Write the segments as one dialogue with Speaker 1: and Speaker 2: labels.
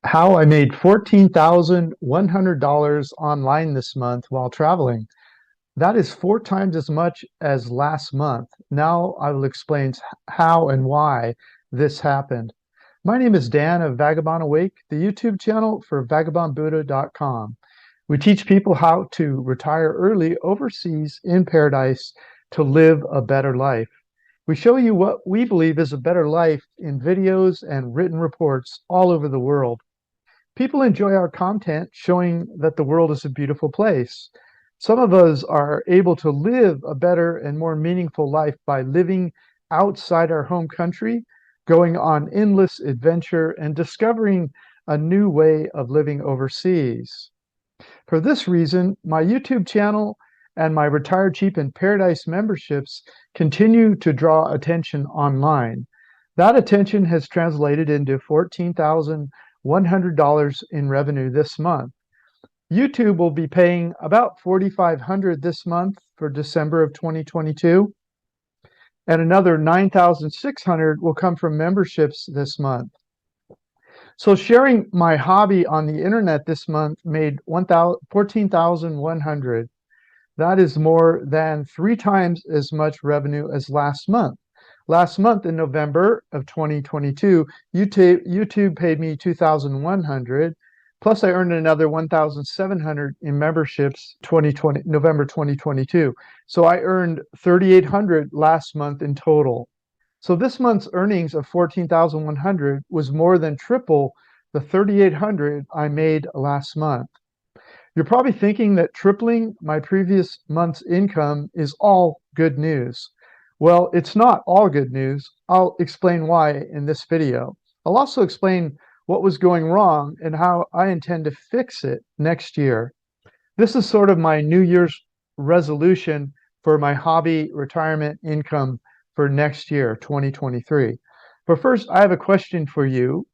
Speaker 1: How I made $14,100 online this month while traveling. That is 4 times as much as last month. Now I will explain how and why this happened. My name is Dan of Vagabond Awake, the YouTube channel for vagabondbuddha.com. We teach people how to retire early overseas in paradise to live a better life. We show you what we believe is a better life in videos and written reports all over the world. People enjoy our content showing that the world is a beautiful place. Some of us are able to live a better and more meaningful life by living outside our home country, going on endless adventure, and discovering a new way of living overseas. For this reason, my YouTube channel and my Retired Cheap in Paradise memberships continue to draw attention online. That attention has translated into $14,100 in revenue this month. YouTube will be paying about $4,500 this month for December of 2022, and another $9,600 will come from memberships this month. So sharing my hobby on the internet this month made $14,100. That is more than 3 times as much revenue as last month. Last month in November of 2022, YouTube paid me $2,100, plus I earned another $1,700 in memberships November 2022. So I earned $3,800 last month in total. So this month's earnings of $14,100 was more than triple the $3,800 I made last month. You're probably thinking that tripling my previous month's income is all good news. Well, it's not all good news. I'll explain why in this video. I'll also explain what was going wrong and how I intend to fix it next year. This is sort of my New Year's resolution for my hobby retirement income for next year, 2023. But first, I have a question for you.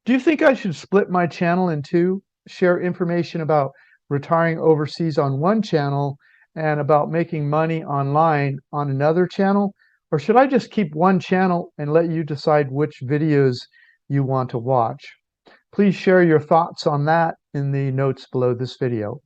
Speaker 1: Do you think I should split my channel in two, share information about retiring overseas on one channel and about making money online on another channel? Or should I just keep one channel and let you decide which videos you want to watch? Please share your thoughts on that in the notes below this video.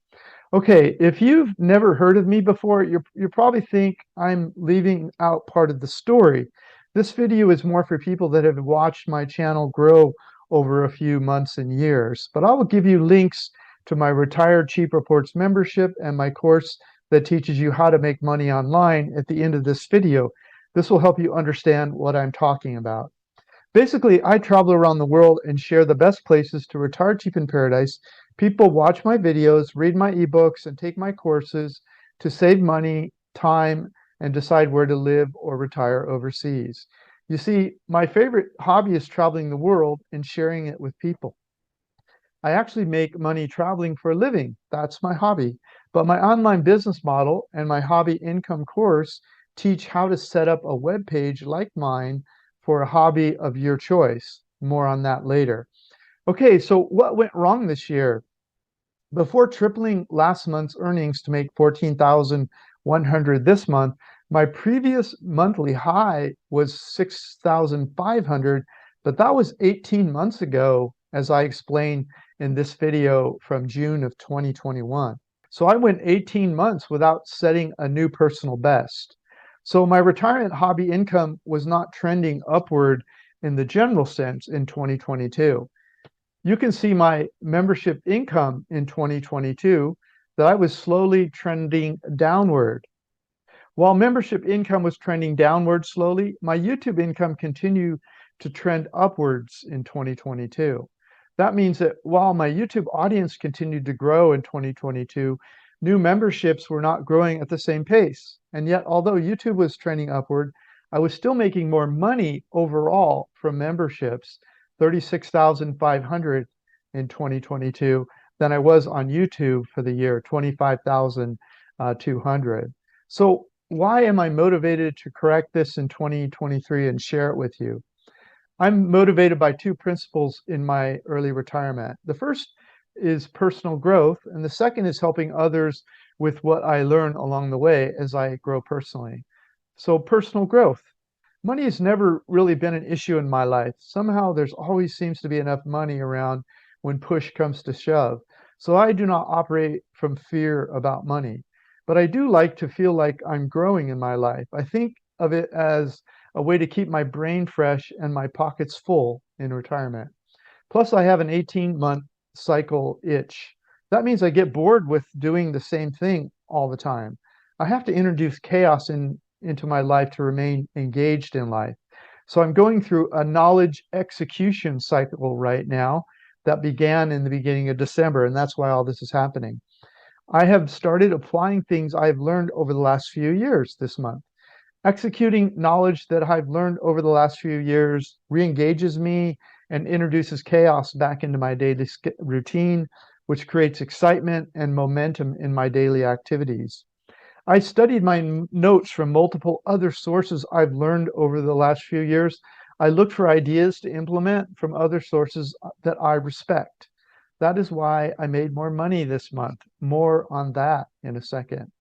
Speaker 1: Okay, if you've never heard of me before, you probably think I'm leaving out part of the story. This video is more for people that have watched my channel grow over a few months and years, but I will give you links to my Retired Cheap Reports membership and my course that teaches you how to make money online at the end of this video. This will help you understand what I'm talking about. Basically, I travel around the world and share the best places to retire cheap in paradise. People watch my videos, read my ebooks, and take my courses to save money, time, and decide where to live or retire overseas. You see, my favorite hobby is traveling the world and sharing it with people. I actually make money traveling for a living. That's my hobby. But my online business model and my hobby income course teach how to set up a web page like mine for a hobby of your choice. More on that later. Okay, so what went wrong this year? Before tripling last month's earnings to make $14,100 this month, my previous monthly high was $6,500, but that was 18 months ago, as I explained in this video from June of 2021. So I went 18 months without setting a new personal best. So my retirement hobby income was not trending upward in the general sense in 2022. You can see my membership income in 2022 that I was slowly trending downward. While membership income was trending downward slowly, my YouTube income continued to trend upwards in 2022. That means that while my YouTube audience continued to grow in 2022, new memberships were not growing at the same pace. And yet, although YouTube was trending upward, I was still making more money overall from memberships, $36,500 in 2022, than I was on YouTube for the year, $25,200. So why am I motivated to correct this in 2023 and share it with you? I'm motivated by 2 principles in my early retirement. The first is personal growth, and the second is helping others with what I learn along the way as I grow personally. So personal growth. Money has never really been an issue in my life. Somehow there's always seems to be enough money around when push comes to shove. So I do not operate from fear about money, but I do like to feel like I'm growing in my life. I think of it as a way to keep my brain fresh and my pockets full in retirement. Plus, I have an 18-month cycle itch. That means I get bored with doing the same thing all the time. I have to introduce chaos into my life to remain engaged in life. So I'm going through a knowledge execution cycle right now that began in the beginning of December, and that's why all this is happening. I have started applying things I've learned over the last few years this month. Executing knowledge that I've learned over the last few years re-engages me and introduces chaos back into my daily routine, which creates excitement and momentum in my daily activities. I studied my notes from multiple other sources I've learned over the last few years. I looked for ideas to implement from other sources that I respect. That is why I made more money this month. More on that in a second.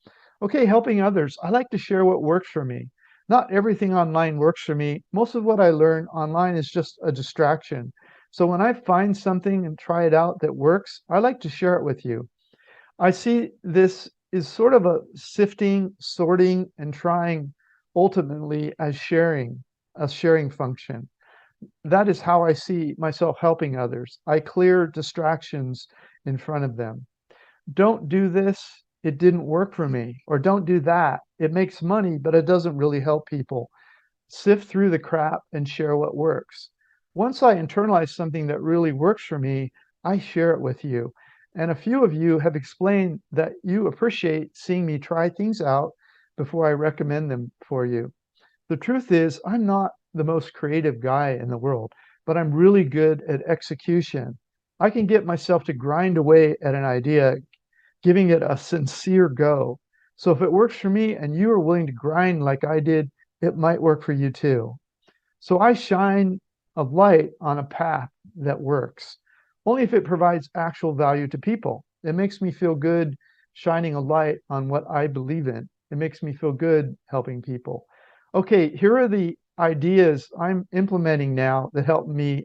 Speaker 1: Okay, helping others. I like to share what works for me. Not everything online works for me. Most of what I learn online is just a distraction. So when I find something and try it out that works, I like to share it with you. I see this is sort of a sifting, sorting, and trying ultimately as a sharing function. That is how I see myself helping others. I clear distractions in front of them. Don't do this, it didn't work for me. Or don't do that, it makes money, but it doesn't really help people. Sift through the crap and share what works. Once I internalize something that really works for me, I share it with you. And a few of you have explained that you appreciate seeing me try things out before I recommend them for you. The truth is, I'm not the most creative guy in the world, but I'm really good at execution. I can get myself to grind away at an idea, giving it a sincere go. So if it works for me and you are willing to grind like I did, it might work for you too. So I shine a light on a path that works, only if it provides actual value to people. It makes me feel good shining a light on what I believe in. It makes me feel good helping people. Okay, here are the ideas I'm implementing now that help me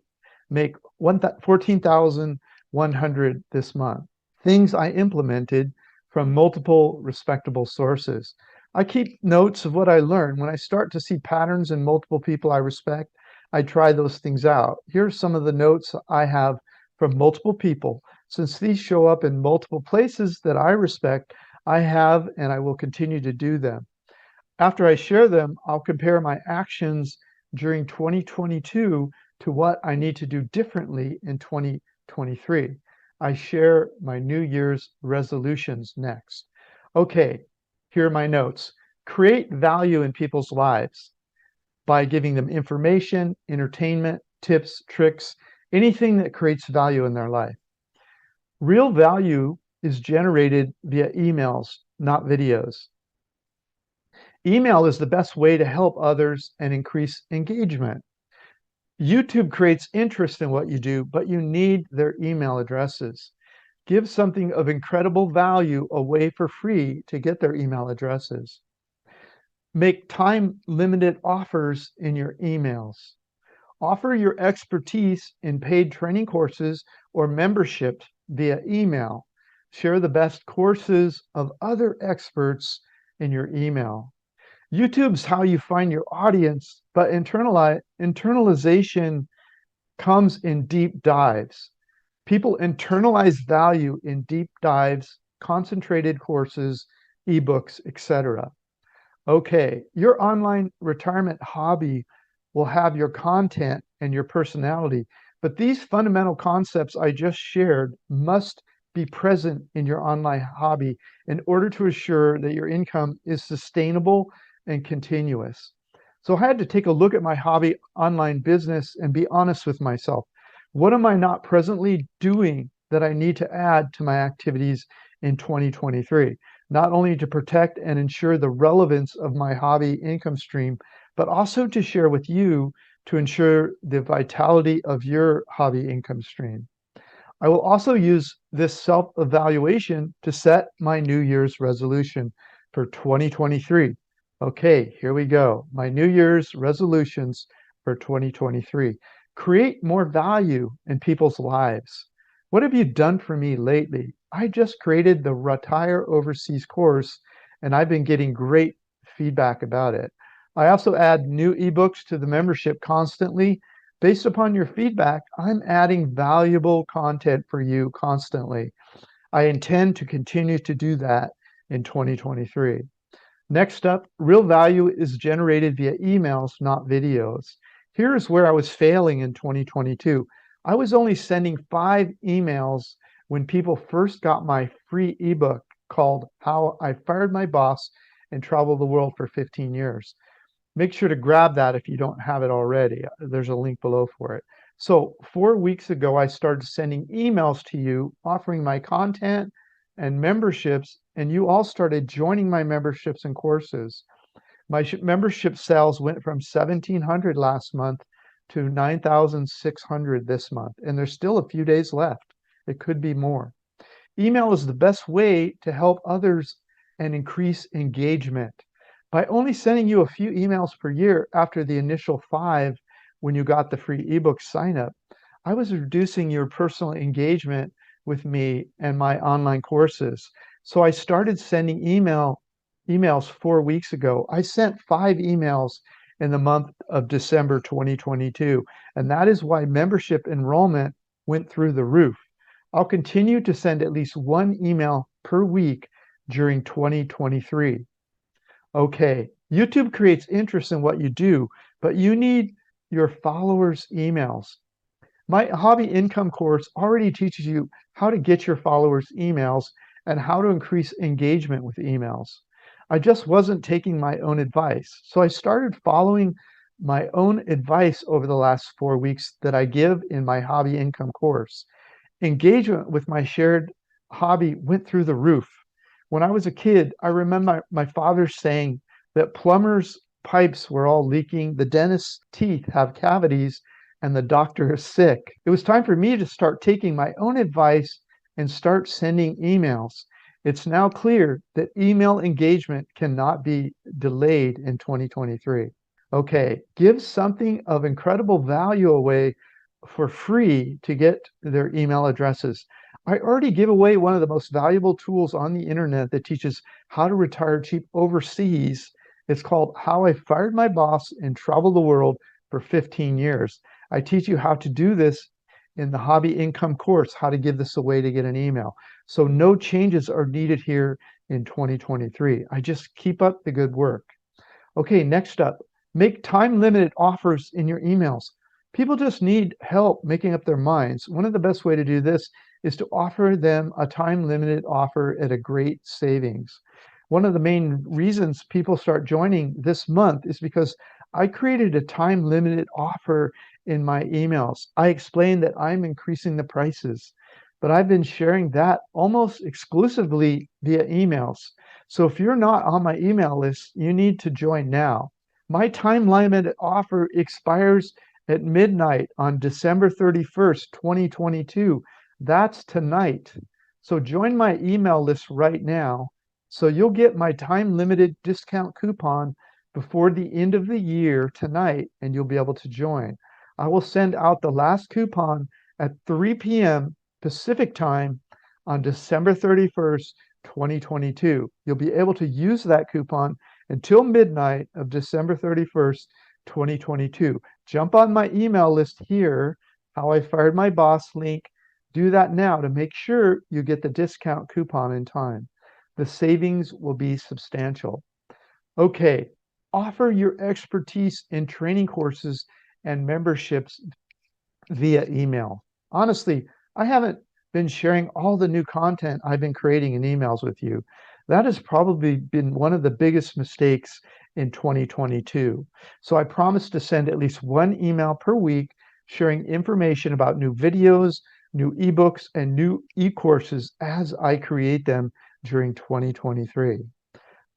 Speaker 1: make 14,100 this month. Things I implemented from multiple respectable sources. I keep notes of what I learn. When I start to see patterns in multiple people I respect, I try those things out. Here's some of the notes I have from multiple people. Since these show up in multiple places that I respect, I have and I will continue to do them. After I share them, I'll compare my actions during 2022 to what I need to do differently in 2023. I share my New Year's resolutions next. Okay, here are my notes. Create value in people's lives by giving them information, entertainment, tips, tricks, anything that creates value in their life. Real value is generated via emails, not videos. Email is the best way to help others and increase engagement. YouTube creates interest in what you do, but you need their email addresses. Give something of incredible value away for free to get their email addresses. Make time-limited offers in your emails. Offer your expertise in paid training courses or memberships via email. Share the best courses of other experts in your email. YouTube's how you find your audience, but internalization comes in deep dives. People internalize value in deep dives, concentrated courses, ebooks, etc. Okay, your online retirement hobby will have your content and your personality, but these fundamental concepts I just shared must be present in your online hobby in order to assure that your income is sustainable and continuous. So I had to take a look at my hobby online business and be honest with myself. What am I not presently doing that I need to add to my activities in 2023? Not only to protect and ensure the relevance of my hobby income stream, but also to share with you to ensure the vitality of your hobby income stream. I will also use this self-evaluation to set my New Year's resolution for 2023. Okay, here we go. My New Year's resolutions for 2023. Create more value in people's lives. What have you done for me lately? I just created the Retire Overseas course, and I've been getting great feedback about it. I also add new ebooks to the membership constantly. Based upon your feedback, I'm adding valuable content for you constantly. I intend to continue to do that in 2023. Next up, real value is generated via emails, not videos. Here's where I was failing in 2022. I was only sending 5 emails when people first got my free ebook called How I Fired My Boss and Traveled the World for 15 Years. Make sure to grab that if you don't have it already. There's a link below for it. So 4 weeks ago, I started sending emails to you offering my content and memberships, and you all started joining my memberships and courses. My membership sales went from 1,700 last month to 9,600 this month, and there's still a few days left. It could be more. Email is the best way to help others and increase engagement. By only sending you a few emails per year after the initial 5 when you got the free ebook sign up, I was reducing your personal engagement with me and my online courses. So I started sending emails 4 weeks ago. I sent 5 emails in the month of December 2022, and that is why membership enrollment went through the roof. I'll continue to send at least 1 email per week during 2023. Okay, YouTube creates interest in what you do, but you need your followers' emails. My hobby income course already teaches you how to get your followers' emails and how to increase engagement with emails. I just wasn't taking my own advice, so I started following my own advice over the last 4 weeks that I give in my hobby income course. Engagement with my shared hobby went through the roof. When I was a kid, I remember my father saying that plumbers' pipes were all leaking, the dentist's teeth have cavities, and the doctor is sick. It was time for me to start taking my own advice and start sending emails. It's now clear that email engagement cannot be delayed in 2023. Okay, give something of incredible value away for free to get their email addresses. I already give away one of the most valuable tools on the internet that teaches how to retire cheap overseas. It's called How I Fired My Boss and Traveled the World for 15 Years. I teach you how to do this in the hobby income course, how to give this away to get an email. So no changes are needed here in 2023. I just keep up the good work. Okay, next up, make time-limited offers in your emails. People just need help making up their minds. One of the best way to do this is to offer them a time-limited offer at a great savings. One of the main reasons people start joining this month is because I created a time-limited offer in my emails. I explained that I'm increasing the prices, but I've been sharing that almost exclusively via emails. So if you're not on my email list, you need to join now. My time-limited offer expires at midnight on December 31st, 2022. That's tonight. So join my email list right now so you'll get my time-limited discount coupon before the end of the year tonight, and you'll be able to join. I will send out the last coupon at 3 p.m. Pacific time on December 31st, 2022. You'll be able to use that coupon until midnight of December 31st, 2022. Jump on my email list here, How I Fired My Boss link. Do that now to make sure you get the discount coupon in time. The savings will be substantial. Okay, offer your expertise in training courses and memberships via email. Honestly, I haven't been sharing all the new content I've been creating in emails with you. That has probably been one of the biggest mistakes in 2022. So I promise to send at least 1 email per week sharing information about new videos, new ebooks, and new e-courses as I create them during 2023.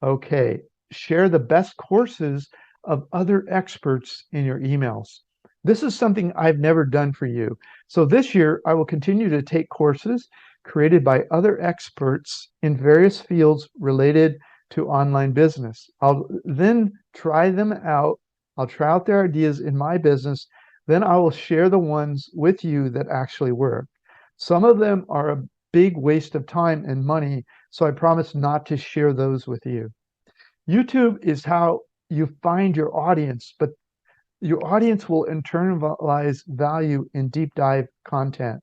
Speaker 1: Okay, share the best courses of other experts in your emails. This is something I've never done for you. So this year, I will continue to take courses created by other experts in various fields related to online business. I'll then try them out. I'll try out their ideas in my business. Then I will share the ones with you that actually work. Some of them are a big waste of time and money, so I promise not to share those with you. YouTube is how you find your audience, but your audience will internalize value in deep dive content.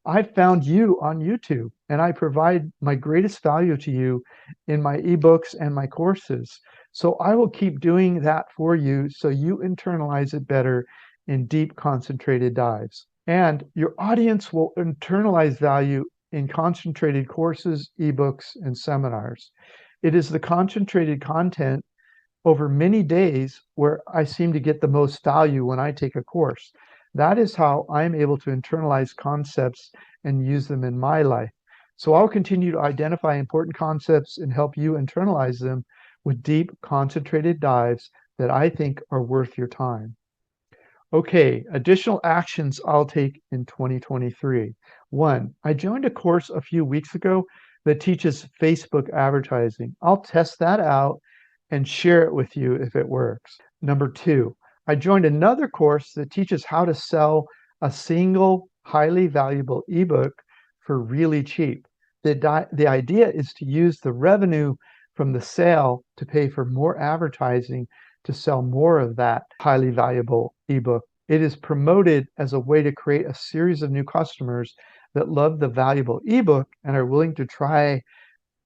Speaker 1: I found you on YouTube, and I provide my greatest value to you in my ebooks and my courses. So I will keep doing that for you so you internalize it better in deep concentrated dives. And your audience will internalize value in concentrated courses, ebooks, and seminars. It is the concentrated content over many days where I seem to get the most value when I take a course. That is how I'm able to internalize concepts and use them in my life. So I'll continue to identify important concepts and help you internalize them with deep, concentrated dives that I think are worth your time. Okay, additional actions I'll take in 2023. 1, I joined a course a few weeks ago that teaches Facebook advertising. I'll test that out and share it with you if it works. Number 2, I joined another course that teaches how to sell a single highly valuable ebook for really cheap. The idea is to use the revenue from the sale to pay for more advertising to sell more of that highly valuable ebook. It is promoted as a way to create a series of new customers that love the valuable ebook and are willing to try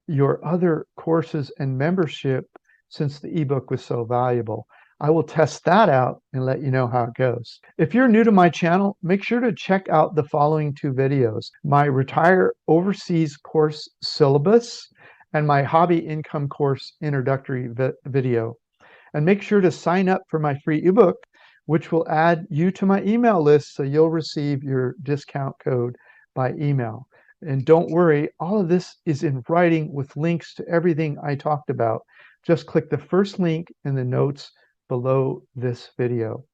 Speaker 1: your other courses and membership since the ebook was so valuable. I will test that out and let you know how it goes. If you're new to my channel, make sure to check out the following 2 videos: my Retire Overseas course syllabus and my hobby income course introductory video. And make sure to sign up for my free ebook, which will add you to my email list so you'll receive your discount code by email. And don't worry, all of this is in writing with links to everything I talked about. Just click the first link in the notes below this video.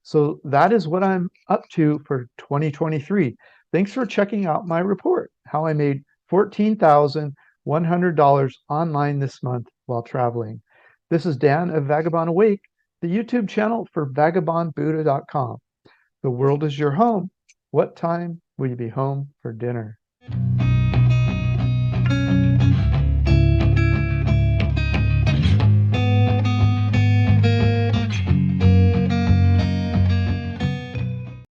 Speaker 1: So that is what I'm up to for 2023. Thanks for checking out my report, how I made $14,100 online this month while traveling. This is Dan of Vagabond Awake, the YouTube channel for vagabondbuddha.com. The world is your home. What time will you be home for dinner?